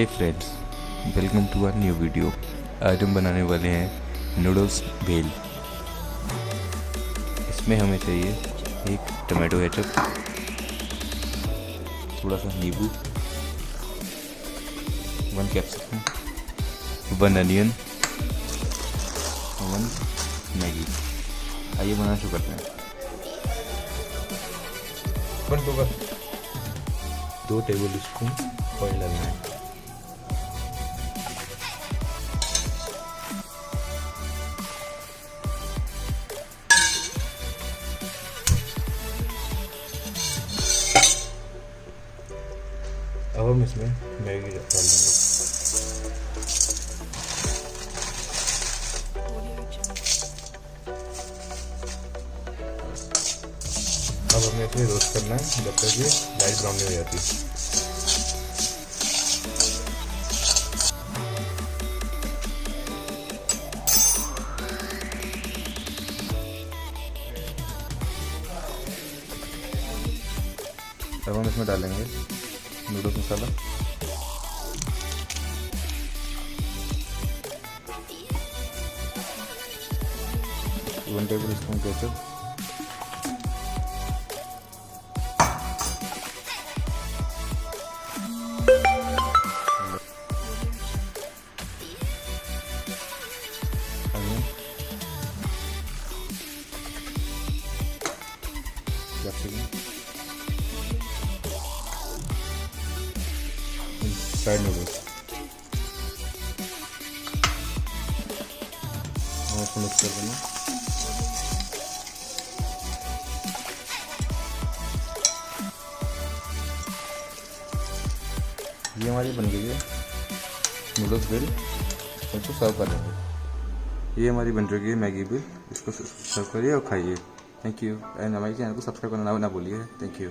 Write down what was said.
Hey friends, welcome to our new video. आज हम बनाने वाले हैं नूडल्स भेल। इसमें हमें चाहिए एक टमाटो केचप, थोड़ा सा नींबू, 1 कैप्सिकम, 1 अनियन, 1 मैगी। आइए बनाना शुरू करते हैं। 2 टेबल स्पून ऑयल डालना है। अब हम इसमें मैगी डाल देंगे। अब हमें इसे रोस्ट करना है जब तक ये लाइट ब्राउन नहीं हो जाती। अब हम इसमें डालेंगे noodles masala, one tablespoon ketchup, fried noodles और इसको मिक्स कर देना। ये हमारी बन गई है नूडल्स बिल। इसको सर्व कर लेंगे। ये हमारी बन चुकी है मैगी बिल। इसको सर्व करिए और खाइए। Thank you. एंड हमारे चैनल को सब्सक्राइब करना ना भूलिए। Thank you.